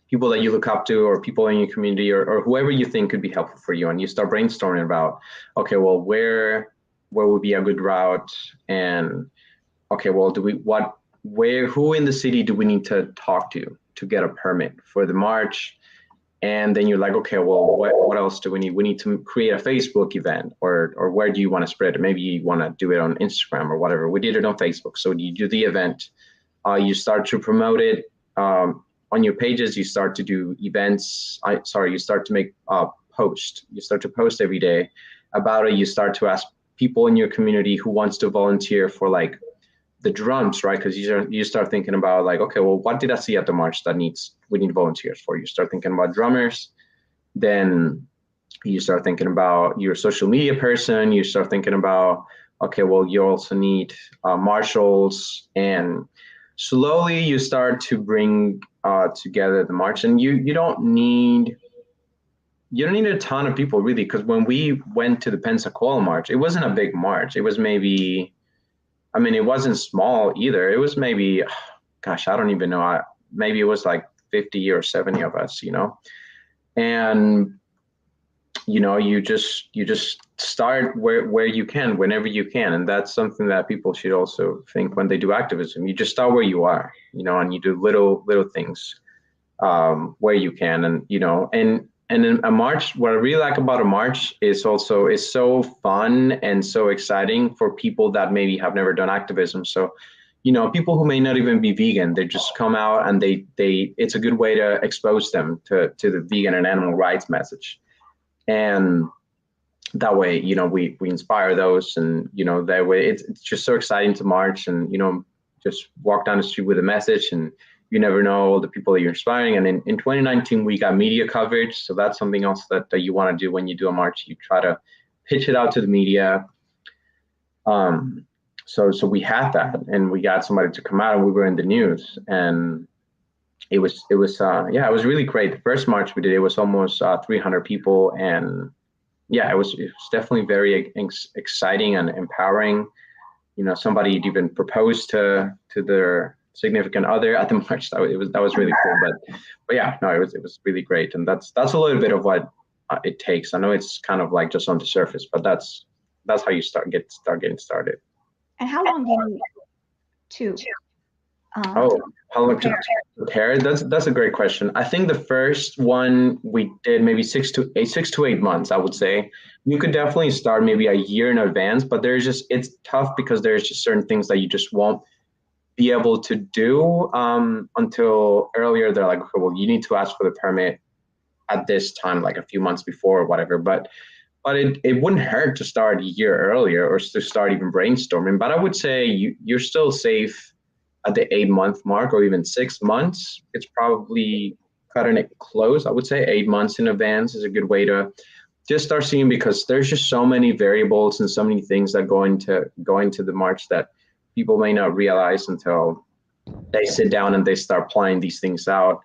[SPEAKER 2] people that you look up to, or people in your community, or whoever you think could be helpful for you. And you start brainstorming about, okay, well, where where would be a good route, and okay, well, who in the city do we need to talk to get a permit for the march? And then you're like, okay, well, what else do we need? We need to create a Facebook event, or where do you want to spread it? Maybe you want to do it on Instagram or whatever. We did it on Facebook. So you do the event, you start to promote it on your pages. You start to do events. You start to make posts. You start to post every day about it. You start to ask people in your community who wants to volunteer for like the drums, right? Because you start thinking about like, okay, well, what did I see at the march that we need volunteers for? You start thinking about drummers, then you start thinking about your social media person. You start thinking about, okay, well, you also need marshals, and slowly you start to bring together the march. And you don't need a ton of people really, because when we went to the Pensacola march, it wasn't a big march. It was maybe, I mean, it wasn't small either. It was maybe, gosh, I don't even know. Maybe it was like 50 or 70 of us, and you just start where you can, whenever you can. And that's something that people should also think when they do activism. You just start where you are, and you do little things where you can. And in a march, what I really like about a march is also it's so fun and so exciting for people that maybe have never done activism. So, people who may not even be vegan, they just come out and it's a good way to expose them to the vegan and animal rights message. And that way, we inspire those, and, that way it's just so exciting to march and, just walk down the street with a message, and you never know the people that you're inspiring. And in 2019, we got media coverage. So that's something else that you want to do when you do a march. You try to pitch it out to the media. So we had that, and we got somebody to come out, and we were in the news, and it was really great. The first march we did, it was almost 300 people. And yeah, it was definitely very exciting and empowering. Somebody even proposed to their significant other at the march. That was really cool. But yeah, no, it was really great. And that's a little bit of what it takes. I know it's kind of like just on the surface, but that's how you start getting started.
[SPEAKER 1] And how long do you need to
[SPEAKER 2] how long to prepare? That's a great question. I think the first one we did maybe 6 to 8 months, I would say. You could definitely start maybe a year in advance, but it's tough because there's just certain things that you just won't be able to do until earlier. They're like, okay, well, you need to ask for the permit at this time, like a few months before or whatever. But it wouldn't hurt to start a year earlier, or to start even brainstorming. But I would say you're still safe at the 8-month mark, or even 6 months. It's probably cutting it close. I would say 8 months in advance is a good way to just start seeing, because there's just so many variables and so many things that go into the march that people may not realize until they sit down and they start planning these things out.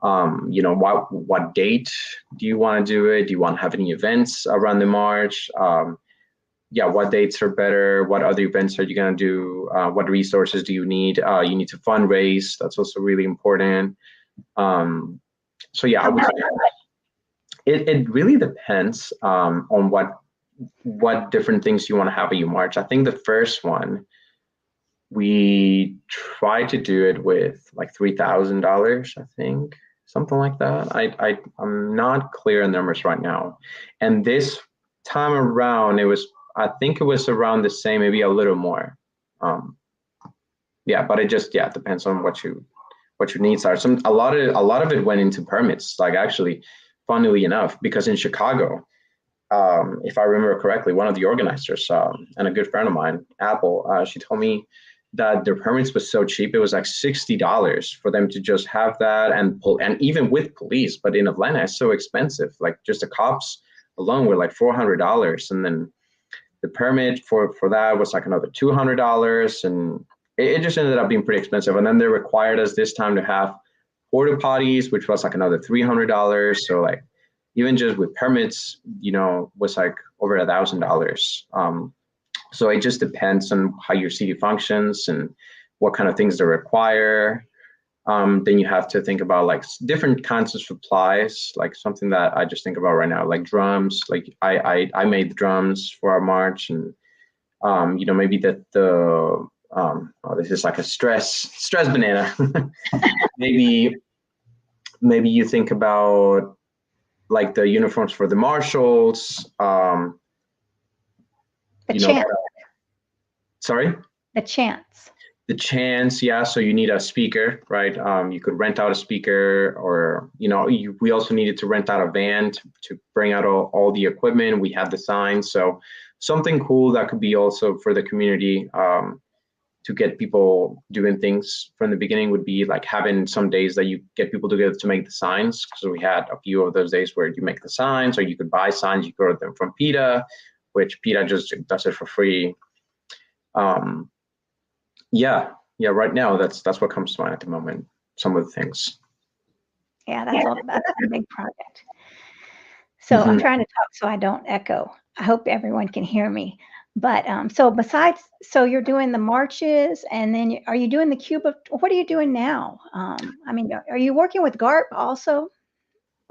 [SPEAKER 2] What date do you want to do it? Do you want to have any events around the march? What dates are better? What other events are you going to do? What resources do you need? You need to fundraise. That's also really important. I would say it really depends on what different things you want to have at your march. I think the first one, we tried to do it with like $3,000, I think, something like that. I'm not clear on numbers right now. And this time around, I think it was around the same, maybe a little more. But it just depends on what your needs are. A lot of it went into permits. Like, actually, funnily enough, because in Chicago, if I remember correctly, one of the organizers and a good friend of mine, Apple, she told me that their permits was so cheap. It was like $60 for them to just have that, and even with police. But in Atlanta, it's so expensive. Like, just the cops alone were like $400, and then the permit for that was like another $200, and it just ended up being pretty expensive. And then they required us this time to have porta potties, which was like another $300. So like, even just with permits, was like over $1,000. So it just depends on how your city functions and what kind of things they require. Then you have to think about like different kinds of supplies, like something that I just think about right now, like drums. Like I made the drums for our march, and Maybe oh, this is like a stress banana. maybe maybe you think about like the uniforms for the marshals.
[SPEAKER 1] The
[SPEAKER 2] You know,
[SPEAKER 1] chant,
[SPEAKER 2] sorry.
[SPEAKER 1] the chants.
[SPEAKER 2] The chance, yeah. So you need a speaker, right? You could rent out a speaker, or we also needed to rent out a van to bring out all the equipment. We had the signs, so something cool that could be also for the community, to get people doing things from the beginning would be like having some days that you get people together to make the signs. So we had a few of those days where you make the signs, or you could buy signs. You could order them from PETA, which PETA just does it for free. Um, yeah, yeah. Right now, that's what comes to mind at the moment. Some of the things.
[SPEAKER 1] Yeah, that's a big project. So I'm trying to talk so I don't echo. I hope everyone can hear me. But so you're doing the marches, and then are you doing the Cuba? What are you doing now? I mean, are you working with GARP also?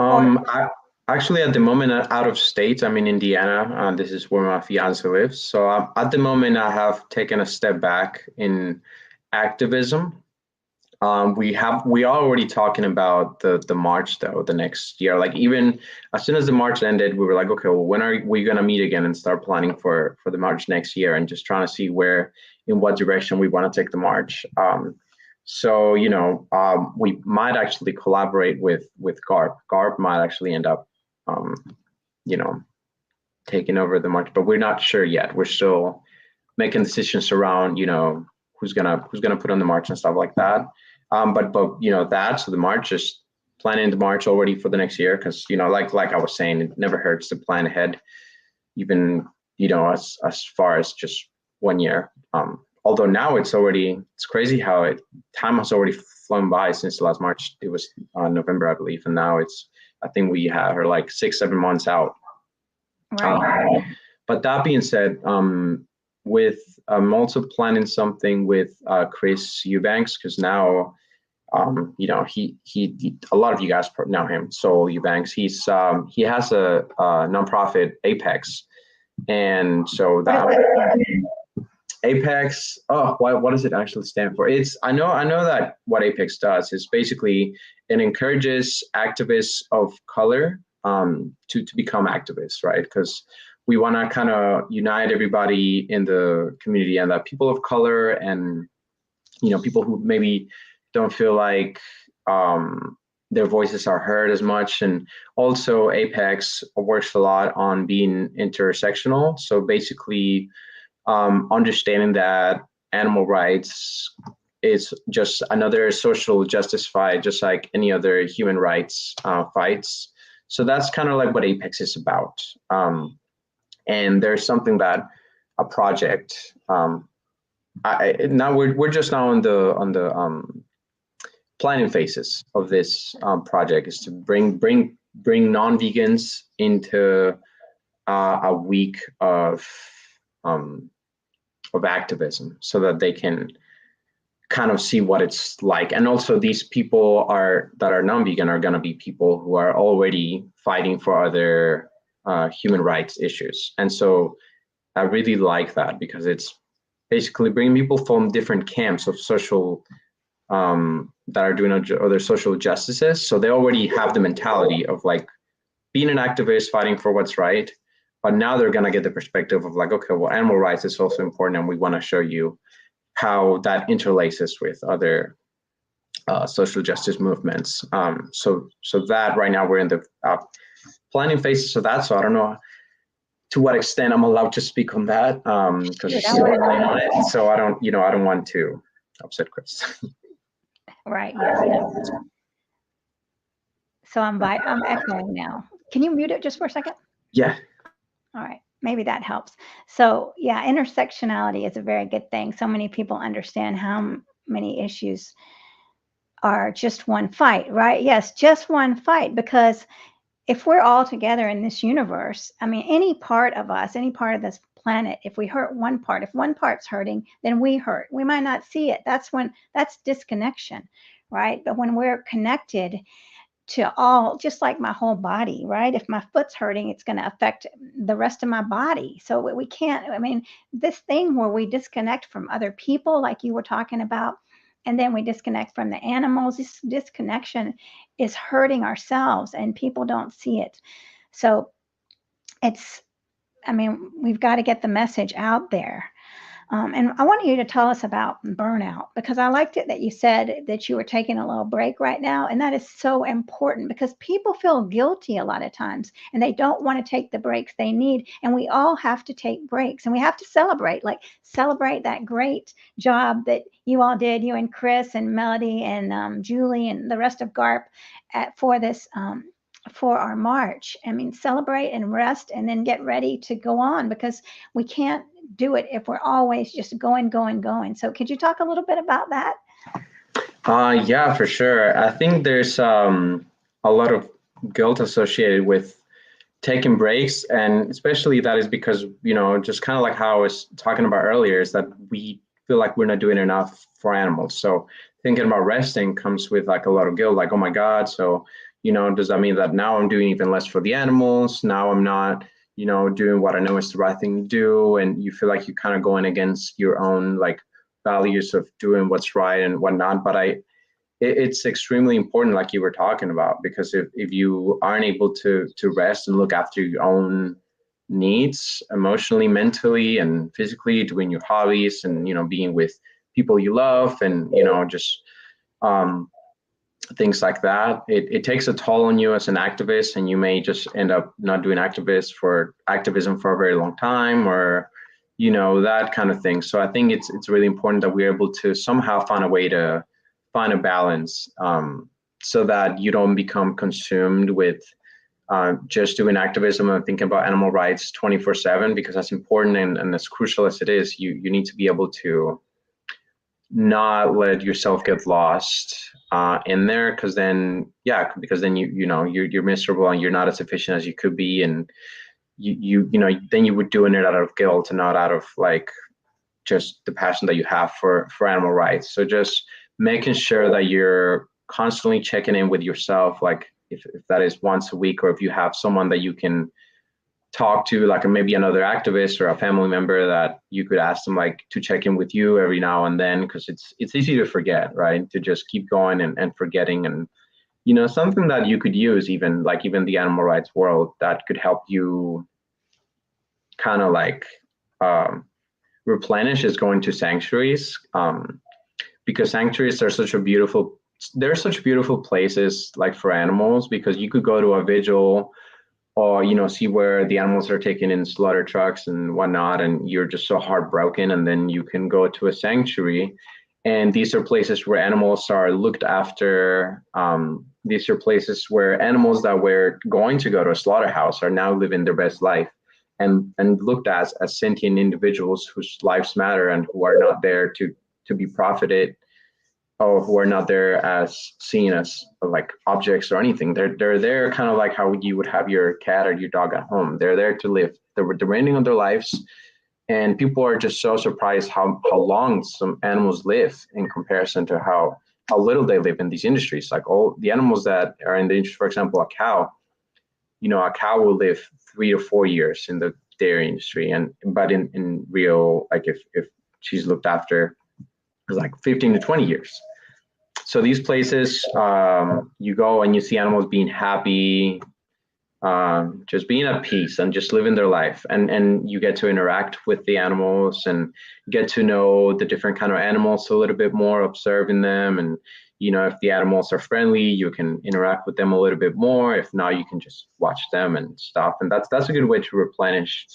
[SPEAKER 1] Or
[SPEAKER 2] I actually at the moment out of state. I'm in Indiana. This is where my fiance lives. So at the moment, I have taken a step back in activism. We are already talking about the March though, the next year. Like even as soon as the March ended, we were like, okay, well, when are we gonna meet again and start planning for the March next year, and just trying to see in what direction we want to take the March. So we might actually collaborate with GARP. GARP might actually end up, you know, taking over the March, but we're not sure yet. We're still making decisions around, who's gonna put on the March and stuff like that. But so the March is planning the March already for the next year, because like I was saying, it never hurts to plan ahead, even as far as just 1 year. Although now it's crazy how time has already flown by since the last March. It was November, I believe, and now I think we are like 6-7 months out.
[SPEAKER 1] right.
[SPEAKER 2] But that being said, with I'm also planning something with Chris Eubanks, because now he a lot of you guys know him. So Eubanks, he has a nonprofit, Apex, and so that Apex. Oh, what does it actually stand for? I know that what Apex does is basically it encourages activists of color to become activists, right? Because we want to kind of unite everybody in the community, and that people of color and people who maybe don't feel like their voices are heard as much. And also Apex works a lot on being intersectional. So basically understanding that animal rights is just another social justice fight, just like any other human rights fights. So that's kind of like what Apex is about. And there's something that a project. Now we're just now on the planning phases of this project, is to bring non-vegans into a week of activism, so that they can kind of see what it's like. And also these people that are non-vegan are going to be people who are already fighting for other human rights issues. And so I really like that, because it's basically bringing people from different camps of social that are doing other social justices. So they already have the mentality of like being an activist, fighting for what's right. But now they're going to get the perspective of like, okay, well, animal rights is also important, and we want to show you how that interlaces with other social justice movements. So that right now we're in the planning phase. So I don't know to what extent I'm allowed to speak on that, because so I don't want to upset Chris.
[SPEAKER 1] Right. Yeah. So I'm echoing now. Can you mute it just for a second?
[SPEAKER 2] Yeah.
[SPEAKER 1] All right. Maybe that helps. So yeah, intersectionality is a very good thing. So many people understand how many issues are just one fight, right? Yes, just one fight, because if we're all together in this universe, I mean, any part of us, any part of this planet, if we hurt one part, if one part's hurting, then we hurt. We might not see it. That's disconnection, right? But when we're connected, to all, just like my whole body, right? If my foot's hurting, it's going to affect the rest of my body. So we can't, I mean, this thing where we disconnect from other people, like you were talking about, and then we disconnect from the animals, this disconnection is hurting ourselves and people don't see it. So it's, I mean, we've got to get the message out there. And I want you to tell us about burnout, because I liked it that you said that you were taking a little break right now. And that is so important because people feel guilty a lot of times and they don't want to take the breaks they need. And we all have to take breaks and we have to celebrate, like celebrate that great job that you all did, you and Chris and Melody and Julie and the rest of GARP for this. For our march. I mean, celebrate and rest and then get ready to go on because we can't do it if we're always just going, going, going. So could you talk a little bit about that?
[SPEAKER 2] Yeah, for sure. I think there's a lot of guilt associated with taking breaks, and especially that is because, just kind of like how I was talking about earlier, is that we feel like we're not doing enough for animals. So thinking about resting comes with like a lot of guilt, like, oh my God, so, does that mean that now I'm doing even less for the animals? Now I'm not, doing what I know is the right thing to do. And you feel like you're kind of going against your own like values of doing what's right and whatnot. But it's extremely important, like you were talking about, because if you aren't able to rest and look after your own needs emotionally, mentally, and physically, doing your hobbies and being with people you love and just um, things like that, it takes a toll on you as an activist, and you may just end up not doing activism for a very long time, or that kind of thing. So I think it's really important that we're able to somehow find a way to find a balance, so that you don't become consumed with just doing activism and thinking about animal rights 24/7, because that's important, and as crucial as it is, you need to be able to not let yourself get lost in there, because then you're miserable and you're not as efficient as you could be, and then you would doing it out of guilt and not out of like just the passion that you have for animal rights. So just making sure that you're constantly checking in with yourself, like if that is once a week, or if you have someone that you can talk to, like maybe another activist or a family member, that you could ask them like to check in with you every now and then, because it's easy to forget, right? To just keep going and forgetting. And something that you could use, even the animal rights world, that could help you kind of like replenish, is going to sanctuaries, because sanctuaries are they're such beautiful places, like for animals, because you could go to a vigil or see where the animals are taken in slaughter trucks and whatnot, and you're just so heartbroken, and then you can go to a sanctuary, and these are places where animals are looked after. These are places where animals that were going to go to a slaughterhouse are now living their best life, and looked at as sentient individuals whose lives matter, and who are not there to be profited, or who are not there as seen as like objects or anything. They're there kind of like how you would have your cat or your dog at home. They're there to live the remaining of their lives. And people are just so surprised how long some animals live in comparison to how little they live in these industries. Like all the animals that are in the industry, for example, a cow, a cow will live 3 to 4 years in the dairy industry. But in real, like if she's looked after, it's like 15 to 20 years. So these places, you go and you see animals being happy, just being at peace and just living their life. And you get to interact with the animals and get to know the different kind of animals a little bit more, observing them. And, if the animals are friendly, you can interact with them a little bit more. If not, you can just watch them and stuff. And that's a good way to replenish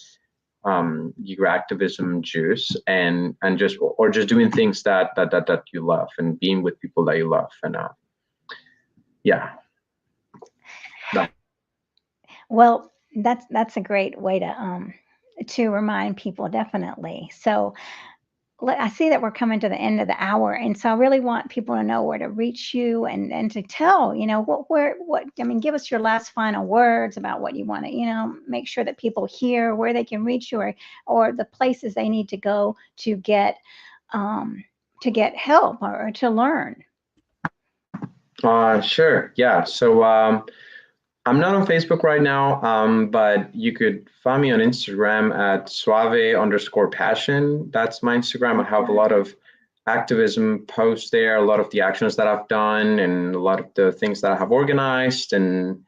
[SPEAKER 2] your activism juice, and just doing things that you love, and being with people that you love. And yeah.
[SPEAKER 1] Well, that's a great way to remind people, definitely. So I see that we're coming to the end of the hour, and so I really want people to know where to reach you and to tell, what I mean, give us your last final words about what you want to, make sure that people hear where they can reach you, or the places they need to go to get help or to learn.
[SPEAKER 2] Sure. Yeah. So I'm not on Facebook right now, but you could find me on Instagram at suave_passion. That's my Instagram. I have a lot of activism posts there, a lot of the actions that I've done, and a lot of the things that I have organized. And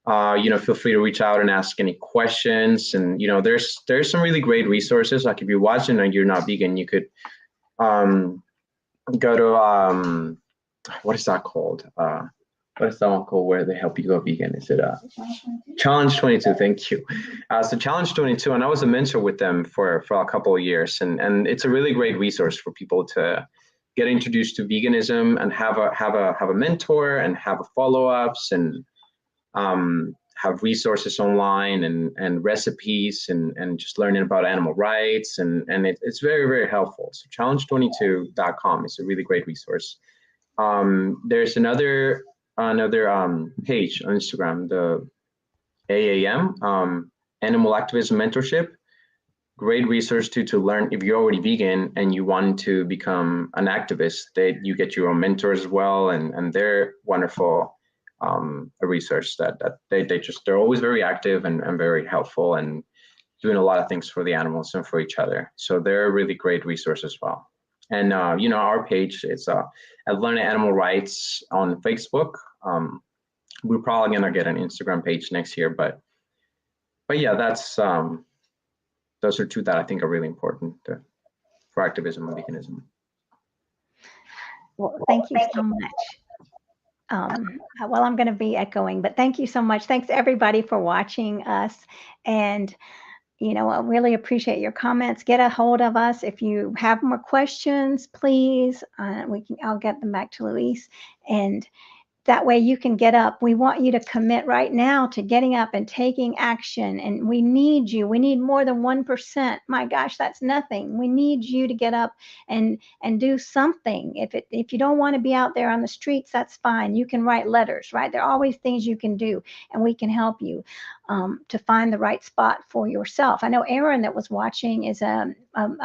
[SPEAKER 2] feel free to reach out and ask any questions. And there's some really great resources. Like if you're watching and you're not vegan, you could um, go to what is that called? What is that one called where they help you go vegan? Is it Challenge 22? Thank you. So Challenge 22, and I was a mentor with them for a couple of years, and it's a really great resource for people to get introduced to veganism and have a mentor and have a follow-ups and have resources online and recipes and just learning about animal rights and it's very, very helpful. So challenge22.com is a really great resource. There's another page on Instagram, the AAM, Animal Activism Mentorship. Great resource to learn if you're already vegan and you want to become an activist. You get your own mentors as well, and they're wonderful. A resource that they're always very active and very helpful and doing a lot of things for the animals and for each other. So they're a really great resource as well. And our page is at Learning Animal Rights on Facebook. We're probably gonna get an Instagram page next year, but yeah, that's those are two that I think are really important for activism and veganism.
[SPEAKER 1] Well, thank you so much. Well, I'm going to be echoing, but thank you so much. Thanks everybody for watching us. And, I really appreciate your comments. Get a hold of us. If you have more questions, please, I'll get them back to Luis. And that way you can get up. We want you to commit right now to getting up and taking action. And we need you. We need more than 1%. My gosh, that's nothing. We need you to get up and do something. If you don't want to be out there on the streets, that's fine. You can write letters, right? There are always things you can do, and we can help you to find the right spot for yourself. I know Aaron that was watching is a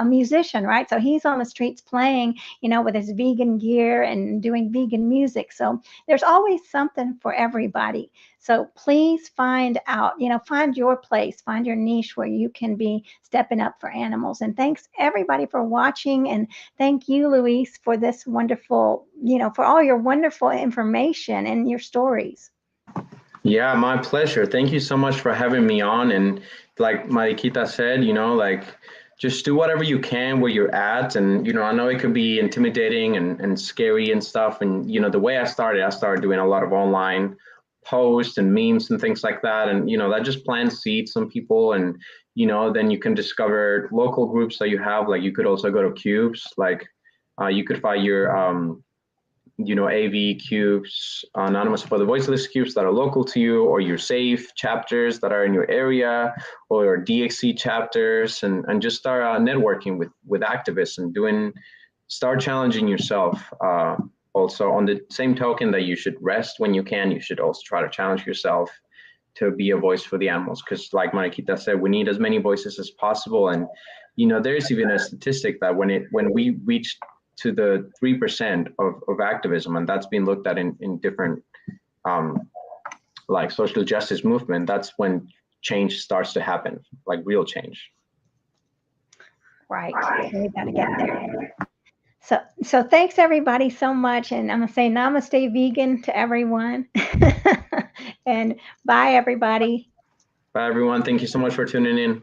[SPEAKER 1] musician, right? So he's on the streets playing, with his vegan gear and doing vegan music. So there's always something for everybody. So please find out, find your place, find your niche where you can be stepping up for animals. And thanks everybody for watching. And thank you, Luis, for this wonderful, for all your wonderful information and your stories.
[SPEAKER 2] Yeah, my pleasure. Thank you so much for having me on. And like Mariquita said, just do whatever you can where you're at. And, I know it could be intimidating and scary and stuff. And, the way I started doing a lot of online posts and memes and things like that. And, that just plants seeds on people. And, then you can discover local groups that you have. Like you could also go to cubes, like you could find your AV cubes, Anonymous for the Voiceless cubes that are local to you, or your SAFE chapters that are in your area, or your DXC chapters, and just start networking with activists and start challenging yourself. Also, on the same token that you should rest when you can, you should also try to challenge yourself to be a voice for the animals. Because like Mariquita said, we need as many voices as possible. And, there's even a statistic that when we reach to the 3% of activism, and that's been looked at in different like social justice movement, that's when change starts to happen, like real change.
[SPEAKER 1] Right, so we got to get there. So thanks everybody so much, and I'm gonna say namaste vegan to everyone. And bye everybody.
[SPEAKER 2] Bye everyone, thank you so much for tuning in.